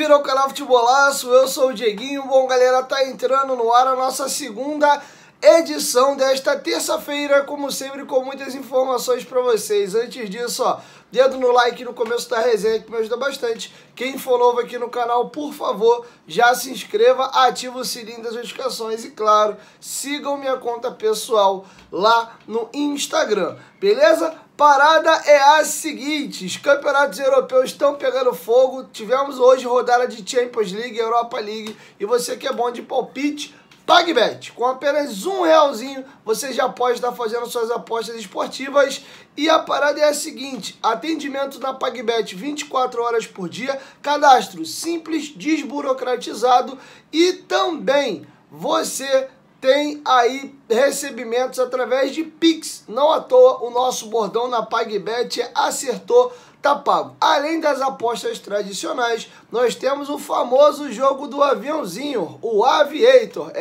Bem-vindo ao canal Futebolaço, eu sou o Dieguinho. Bom, galera, tá entrando no ar a nossa segunda edição desta terça-feira, como sempre, com muitas informações para vocês. Antes disso, ó, dedo no like no começo da resenha que me ajuda bastante. Quem for novo aqui no canal, por favor, já se inscreva, ativa o sininho das notificações e, claro, sigam minha conta pessoal lá no Instagram, beleza? Parada é a seguinte: os campeonatos europeus estão pegando fogo. Tivemos hoje rodada de Champions League, Europa League, e você que é bom de palpite, PagBet. Com apenas R$1 você já pode estar fazendo suas apostas esportivas. E a parada é a seguinte: atendimento na PagBet 24 horas por dia, cadastro simples, desburocratizado, e também você tem aí recebimentos através de Pix. Não à toa, o nosso bordão na PagBet é acertou, tá pago. Além das apostas tradicionais, nós temos o famoso jogo do aviãozinho, o Aviator,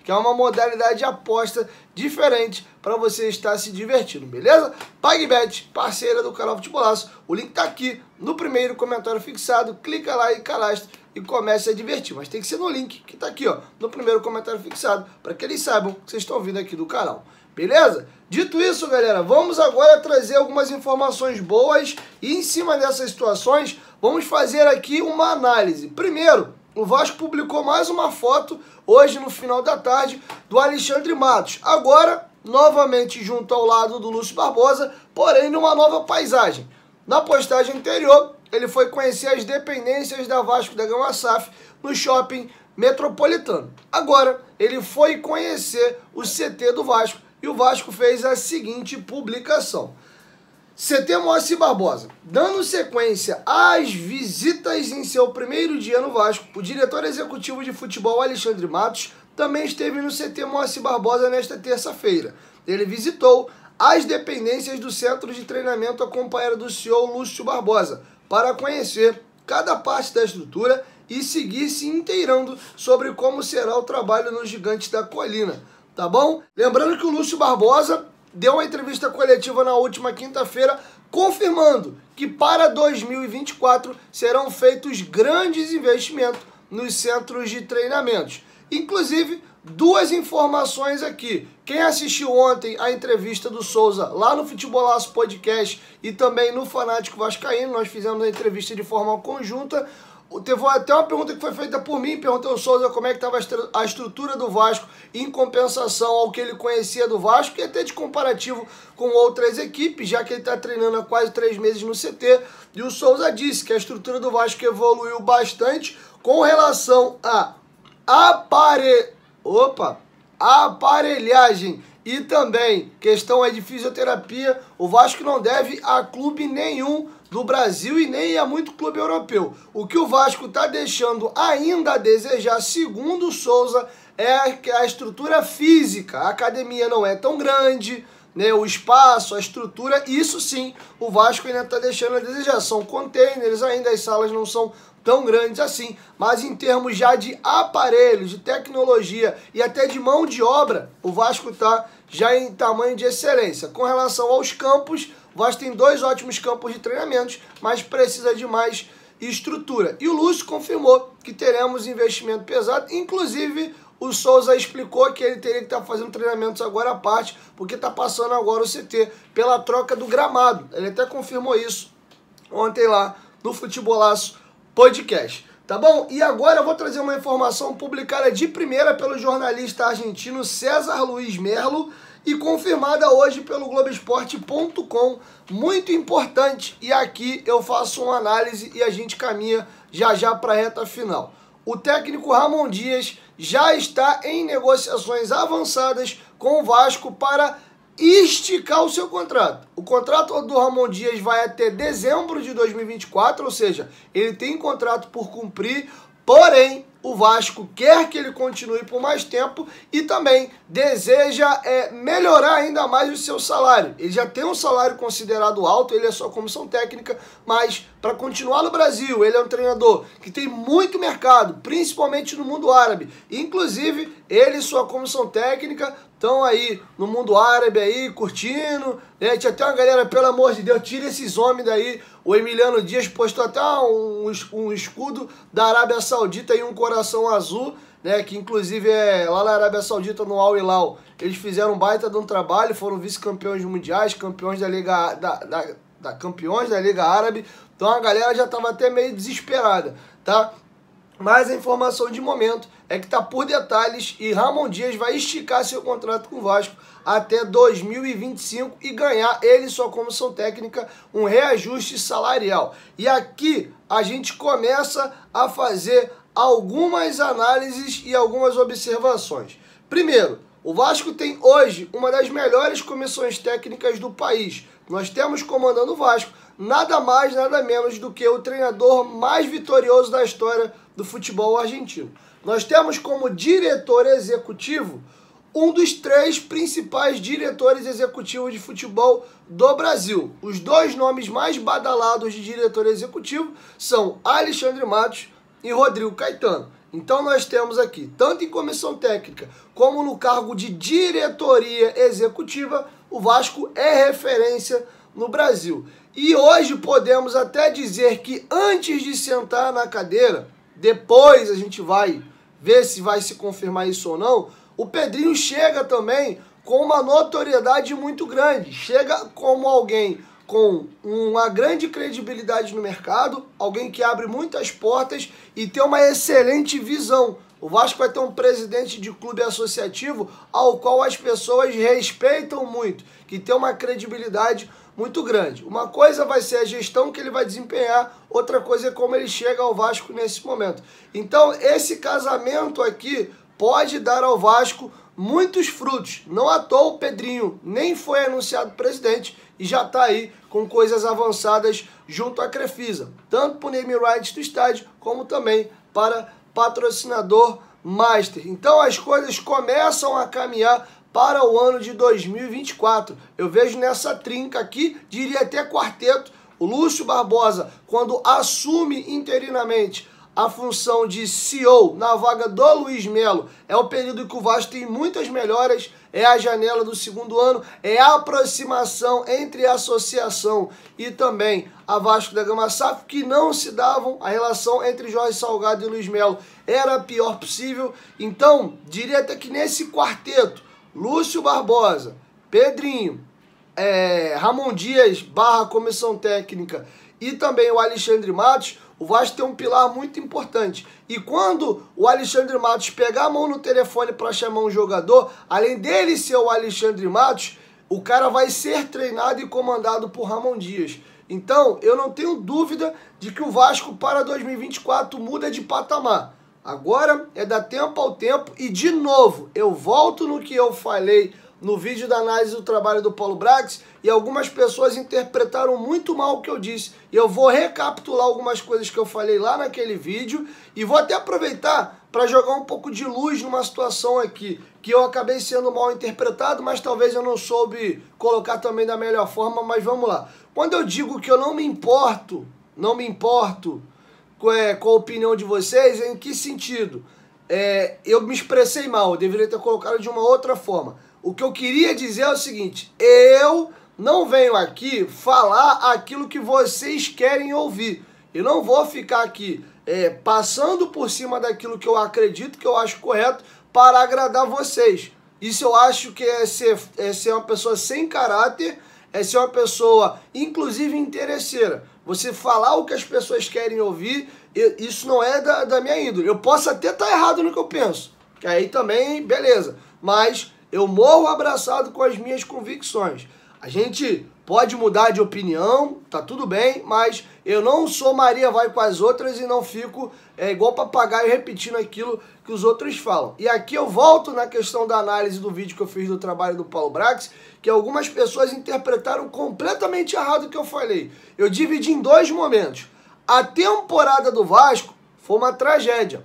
que é uma modalidade de aposta diferente para você estar se divertindo, beleza? PagBet, parceira do canal Futebolaço. O link tá aqui no primeiro comentário fixado. Clica lá e cadastra e comece a divertir. Mas tem que ser no link que tá aqui, ó, no primeiro comentário fixado, para que eles saibam que vocês estão vindo aqui do canal, beleza? Dito isso, galera, vamos agora trazer algumas informações boas e em cima dessas situações, vamos fazer aqui uma análise. Primeiro, o Vasco publicou mais uma foto hoje no final da tarde do Alexandre Matos. Agora, novamente junto ao lado do Lúcio Barbosa, porém numa nova paisagem. Na postagem anterior, ele foi conhecer as dependências da Vasco da Gama SAF no shopping metropolitano. Agora, ele foi conhecer o CT do Vasco e o Vasco fez a seguinte publicação: CT Moacir Barbosa. Dando sequência às visitas em seu primeiro dia no Vasco, o diretor executivo de futebol Alexandre Matos também esteve no CT Moacir Barbosa nesta terça-feira. Ele visitou as dependências do centro de treinamento acompanhado do CEO Lúcio Barbosa para conhecer cada parte da estrutura e seguir se inteirando sobre como será o trabalho nos Gigantes da Colina, tá bom? Lembrando que o Lúcio Barbosa deu uma entrevista coletiva na última quinta-feira confirmando que para 2024 serão feitos grandes investimentos nos centros de treinamentos. Inclusive, duas informações aqui. Quem assistiu ontem a entrevista do Souza lá no Futebolaço Podcast e também no Fanático Vascaíno, nós fizemos a entrevista de forma conjunta. Teve até uma pergunta que foi feita por mim, perguntei ao Souza como é que estava a estrutura do Vasco em compensação ao que ele conhecia do Vasco e até de comparativo com outras equipes, já que ele está treinando há quase 3 meses no CT. E o Souza disse que a estrutura do Vasco evoluiu bastante com relação a aparelhagem e também questão de fisioterapia. O Vasco não deve a clube nenhum do Brasil e nem a muito clube europeu. O que o Vasco está deixando ainda a desejar, segundo o Souza, é que a estrutura física, a academia não é tão grande, né, o espaço, a estrutura, isso sim, o Vasco ainda está deixando a desejar. São containers ainda, as salas não são tão grandes assim, mas em termos já de aparelhos, de tecnologia e até de mão de obra, o Vasco está já em tamanho de excelência. Com relação aos campos, o Vasco tem 2 ótimos campos de treinamentos, mas precisa de mais estrutura. E o Lúcio confirmou que teremos investimento pesado, inclusive o Souza explicou que ele teria que estar fazendo treinamentos agora à parte, porque está passando agora o CT pela troca do gramado. Ele até confirmou isso ontem lá no Futebolaço Podcast, tá bom? E agora eu vou trazer uma informação publicada de primeira pelo jornalista argentino César Luiz Merlo e confirmada hoje pelo Globoesporte.com, muito importante, e aqui eu faço uma análise e a gente caminha já para a reta final. O técnico Ramon Dias já está em negociações avançadas com o Vasco para esticar o seu contrato. O contrato do Ramon Dias vai até dezembro de 2024, ou seja, ele tem contrato por cumprir, porém o Vasco quer que ele continue por mais tempo e também deseja melhorar ainda mais o seu salário. Ele já tem um salário considerado alto, ele é só comissão técnica, mas para continuar no Brasil. Ele é um treinador que tem muito mercado, principalmente no mundo árabe. Inclusive, ele e sua comissão técnica estão aí no mundo árabe aí, curtindo, né? Tinha até uma galera, pelo amor de Deus, tira esses homens daí. O Emiliano Dias postou até um escudo da Arábia Saudita e um coração azul, né? Que inclusive é lá na Arábia Saudita, no Al Hilal. Eles fizeram um baita de um trabalho, foram vice-campeões mundiais, campeões da Liga, campeões da Liga Árabe. Então a galera já estava até meio desesperada, tá? Mas a informação de momento é que está por detalhes e Ramon Dias vai esticar seu contrato com o Vasco até 2025 e ganhar ele e sua comissão técnica um reajuste salarial. E aqui a gente começa a fazer algumas análises e algumas observações. Primeiro, o Vasco tem hoje uma das melhores comissões técnicas do país. Nós temos comandando o Vasco nada mais, nada menos do que o treinador mais vitorioso da história do futebol argentino. Nós temos como diretor executivo um dos 3 principais diretores executivos de futebol do Brasil. Os 2 nomes mais badalados de diretor executivo são Alexandre Matos e Rodrigo Caetano. Então nós temos aqui, tanto em comissão técnica como no cargo de diretoria executiva, o Vasco é referência no Brasil. E hoje podemos até dizer que antes de sentar na cadeira, depois a gente vai ver se vai se confirmar isso ou não, o Pedrinho chega também com uma notoriedade muito grande. Chega como alguém com uma grande credibilidade no mercado, alguém que abre muitas portas e tem uma excelente visão. O Vasco vai ter um presidente de clube associativo ao qual as pessoas respeitam muito, que tem uma credibilidade muito grande. Uma coisa vai ser a gestão que ele vai desempenhar, outra coisa é como ele chega ao Vasco nesse momento. Então, esse casamento aqui pode dar ao Vasco muitos frutos. Não à toa o Pedrinho nem foi anunciado presidente e já está aí com coisas avançadas junto à Crefisa, tanto para o name rights do estádio, como também para patrocinador master. Então as coisas começam a caminhar para o ano de 2024. Eu vejo nessa trinca aqui, diria até quarteto, o Lúcio Barbosa, quando assume interinamente a função de CEO na vaga do Luiz Melo, é o período que o Vasco tem muitas melhoras, é a janela do segundo ano, é a aproximação entre a associação e também a Vasco da Gama SAF, que não se davam, a relação entre Jorge Salgado e Luiz Melo era a pior possível. Então, diria até que nesse quarteto, Lúcio Barbosa, Pedrinho, Ramon Dias / comissão técnica e também o Alexandre Matos, o Vasco tem um pilar muito importante. E quando o Alexandre Matos pegar a mão no telefone para chamar um jogador, além dele ser o Alexandre Matos, o cara vai ser treinado e comandado por Ramon Dias. Então, eu não tenho dúvida de que o Vasco para 2024 muda de patamar. Agora é dar tempo ao tempo e, de novo, eu volto no que eu falei no vídeo da análise do trabalho do Paulo Brax e algumas pessoas interpretaram muito mal o que eu disse. E eu vou recapitular algumas coisas que eu falei lá naquele vídeo e vou até aproveitar para jogar um pouco de luz numa situação aqui que eu acabei sendo mal interpretado, mas talvez eu não soube colocar também da melhor forma, mas vamos lá. Quando eu digo que eu não me importo com a opinião de vocês, em que sentido? Eu me expressei mal, eu deveria ter colocado de uma outra forma. O que eu queria dizer é o seguinte, eu não venho aqui falar aquilo que vocês querem ouvir. Eu não vou ficar aqui passando por cima daquilo que eu acredito, que eu acho correto, para agradar vocês. Isso eu acho que é ser uma pessoa sem caráter, é ser uma pessoa, inclusive, interesseira. Você falar o que as pessoas querem ouvir, isso não é da minha índole. Eu posso até estar errado no que eu penso, que aí também, beleza. Mas eu morro abraçado com as minhas convicções. A gente pode mudar de opinião, tá tudo bem, mas eu não sou Maria vai com as outras e não fico igual papagaio repetindo aquilo que os outros falam. E aqui eu volto na questão da análise do vídeo que eu fiz do trabalho do Paulo Brax, que algumas pessoas interpretaram completamente errado o que eu falei. Eu dividi em 2 momentos. A temporada do Vasco foi uma tragédia.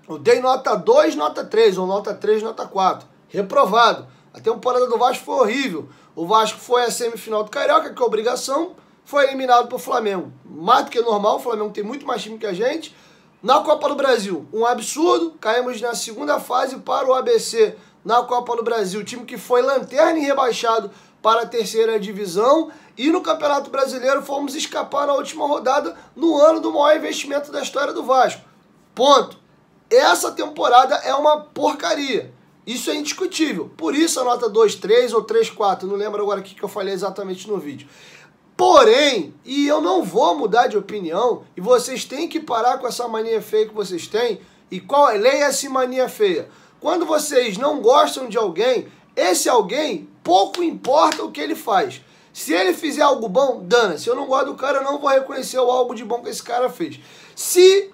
Eu dei nota 2, nota 3, ou nota 3, nota 4. Reprovado. A temporada do Vasco foi horrível. O Vasco foi à semifinal do Carioca, que é obrigação, foi eliminado pro Flamengo. Mais do que normal, o Flamengo tem muito mais time que a gente. Na Copa do Brasil, um absurdo, caímos na segunda fase para o ABC na Copa do Brasil, time que foi lanterna e rebaixado para a terceira divisão. E no Campeonato Brasileiro fomos escapar na última rodada no ano do maior investimento da história do Vasco. Ponto. Essa temporada é uma porcaria. Isso é indiscutível. Por isso a nota 2,3 ou 3,4, não lembro agora o que eu falei exatamente no vídeo. Porém, e eu não vou mudar de opinião, e vocês têm que parar com essa mania feia que vocês têm, e leia essa mania feia. Quando vocês não gostam de alguém, esse alguém, pouco importa o que ele faz. Se ele fizer algo bom, dana. Se eu não gosto do cara, eu não vou reconhecer o algo de bom que esse cara fez. Se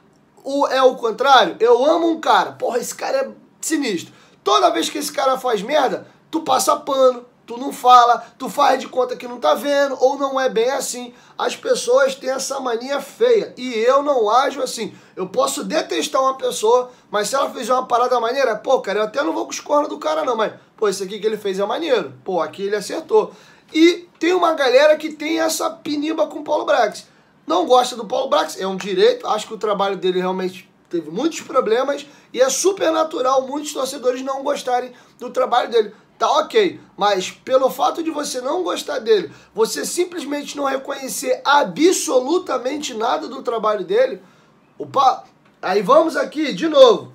é o contrário, eu amo um cara, porra, esse cara é sinistro. Toda vez que esse cara faz merda, tu passa pano, tu não fala, tu faz de conta que não tá vendo, ou não é bem assim. As pessoas têm essa mania feia, e eu não ajo assim. Eu posso detestar uma pessoa, mas se ela fizer uma parada maneira, pô, cara, eu até não vou com os cornos do cara não, mas, pô, isso aqui que ele fez é maneiro. Pô, aqui ele acertou. E tem uma galera que tem essa piniba com o Paulo Brax. Não gosta do Paulo Brax, é um direito, acho que o trabalho dele realmente teve muitos problemas, e é super natural muitos torcedores não gostarem do trabalho dele. Tá ok, mas pelo fato de você não gostar dele, você simplesmente não reconhecer absolutamente nada do trabalho dele, opa, aí vamos aqui de novo.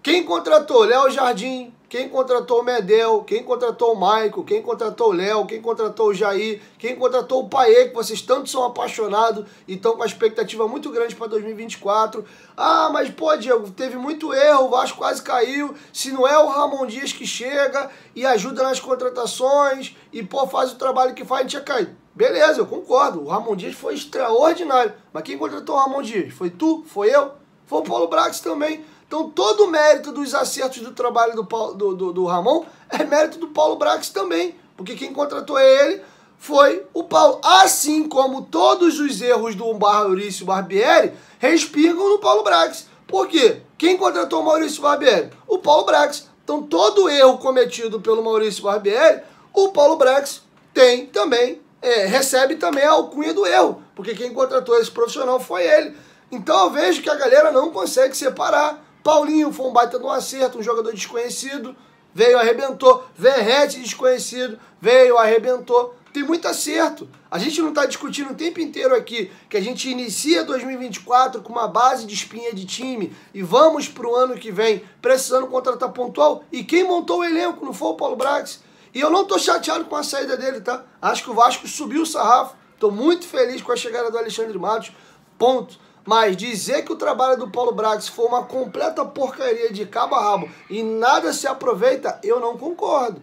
Quem contratou Léo Jardim, quem contratou o Medel, quem contratou o Maico, quem contratou o Léo, quem contratou o Jair, quem contratou o Paê, que vocês tanto são apaixonados e estão com a expectativa muito grande para 2024. Ah, mas pô, Diego, teve muito erro, o Vasco quase caiu. Se não é o Ramon Dias que chega e ajuda nas contratações e pô, faz o trabalho que faz, a gente ia cair. Beleza, eu concordo, o Ramon Dias foi extraordinário. Mas quem contratou o Ramon Dias? Foi tu? Foi eu? Foi o Paulo Brax também. Então todo o mérito dos acertos do trabalho do Ramon é mérito do Paulo Brax também, porque quem contratou ele foi o Paulo. Assim como todos os erros do Maurício Barbieri respingam no Paulo Brax. Por quê? Quem contratou o Maurício Barbieri? O Paulo Brax. Então todo erro cometido pelo Maurício Barbieri, o Paulo Brax tem também, recebe também a alcunha do erro, porque quem contratou esse profissional foi ele. Então eu vejo que a galera não consegue separar. Paulinho foi um baita de um acerto, um jogador desconhecido, veio, arrebentou. Verrete, desconhecido, veio, arrebentou. Tem muito acerto. A gente não está discutindo o tempo inteiro aqui que a gente inicia 2024 com uma base de espinha de time e vamos para o ano que vem precisando contratar pontual. E quem montou o elenco não foi o Paulo Brax. E eu não estou chateado com a saída dele, tá? Acho que o Vasco subiu o sarrafo. Estou muito feliz com a chegada do Alexandre Matos. Ponto. Mas dizer que o trabalho do Paulo Brax foi uma completa porcaria de cabo a rabo e nada se aproveita, eu não concordo.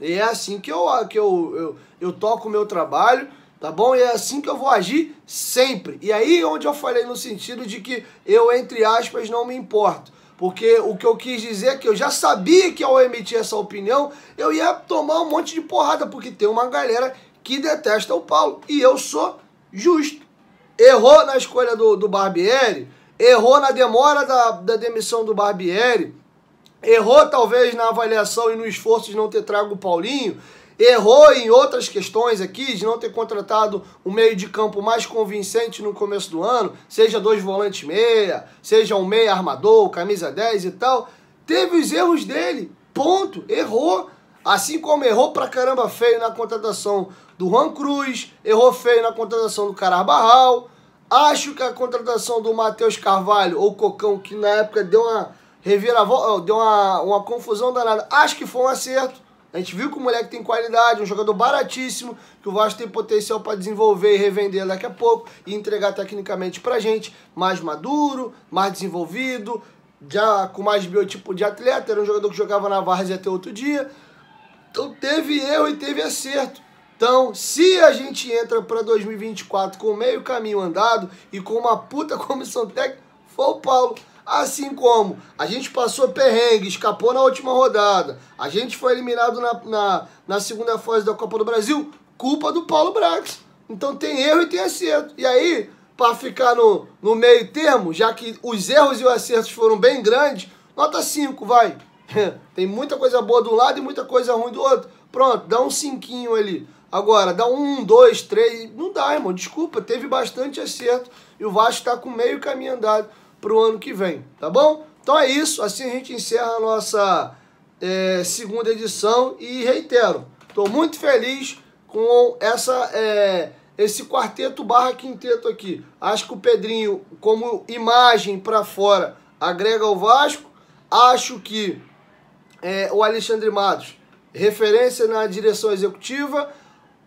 E é assim que eu toco o meu trabalho, tá bom? E é assim que eu vou agir sempre. E aí onde eu falei no sentido de que eu, entre aspas, não me importo. Porque o que eu quis dizer é que eu já sabia que ao emitir essa opinião, eu ia tomar um monte de porrada, porque tem uma galera que detesta o Paulo. E eu sou justo. Errou na escolha do Barbieri, errou na demora da demissão do Barbieri, errou talvez na avaliação e no esforço de não ter trago o Paulinho, errou em outras questões aqui, de não ter contratado um meio de campo mais convincente no começo do ano, seja 2 volantes meia, seja um meia armador, camisa 10 e tal. Teve os erros dele, ponto, errou. Assim como errou pra caramba feio na contratação do Juan Cruz, errou feio na contratação do Carabarral. Acho que a contratação do Matheus Carvalho, ou Cocão, que na época deu uma reviravolta, deu uma confusão danada, acho que foi um acerto. A gente viu que o moleque tem qualidade, um jogador baratíssimo, que o Vasco tem potencial para desenvolver e revender daqui a pouco e entregar tecnicamente pra gente, mais maduro, mais desenvolvido, já com mais biotipo de atleta, era um jogador que jogava na Várzea até outro dia. Então teve erro e teve acerto. Então, se a gente entra para 2024 com meio caminho andado e com uma puta comissão técnica, foi o Paulo. Assim como a gente passou perrengue, escapou na última rodada, a gente foi eliminado na segunda fase da Copa do Brasil, culpa do Paulo Brax. Então tem erro e tem acerto. E aí, para ficar no meio termo, já que os erros e os acertos foram bem grandes, nota 5, vai. Tem muita coisa boa de um lado e muita coisa ruim do outro. Pronto, dá um 5 ali. Agora, dá 1, 2, 3, não dá, irmão, desculpa, teve bastante acerto e o Vasco está com meio caminho andado para o ano que vem, tá bom? Então é isso, assim a gente encerra a nossa segunda edição e reitero, estou muito feliz com esse quarteto barra quinteto aqui. Acho que o Pedrinho, como imagem para fora, agrega ao Vasco. Acho que o Alexandre Matos, referência na direção executiva.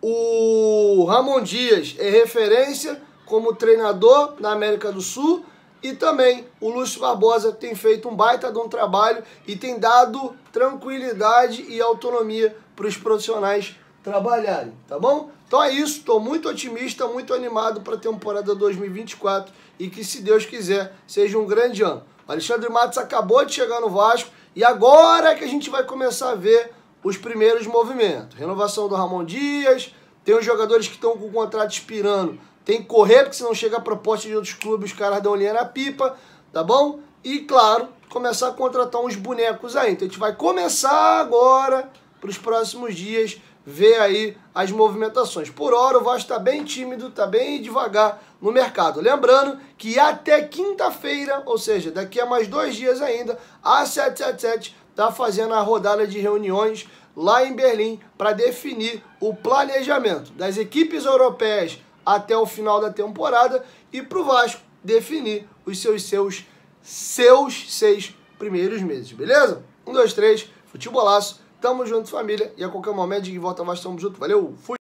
O Ramon Dias é referência como treinador na América do Sul. E também o Lúcio Barbosa tem feito um baita de um trabalho e tem dado tranquilidade e autonomia para os profissionais trabalharem, tá bom? Então é isso, estou muito otimista, muito animado para a temporada 2024 e que, se Deus quiser, seja um grande ano. O Alexandre Matos acabou de chegar no Vasco e agora é que a gente vai começar a ver os primeiros movimentos. Renovação do Ramon Dias, tem os jogadores que estão com o contrato expirando, tem que correr, porque se não chega a proposta de outros clubes, os caras dão linha na pipa, tá bom? E, claro, começar a contratar uns bonecos aí. Então a gente vai começar agora, para os próximos dias, ver aí as movimentações. Por hora o Vasco está bem tímido, está bem devagar no mercado. Lembrando que até quinta-feira, ou seja, daqui a mais 2 dias ainda, a 777 está fazendo a rodada de reuniões lá em Berlim para definir o planejamento das equipes europeias até o final da temporada e para o Vasco definir os seus 6 primeiros meses, beleza? 1, 2, 3, futebolaço. Tamo junto, família. E a qualquer momento, de volta, Vasco, tamo junto. Valeu, fui!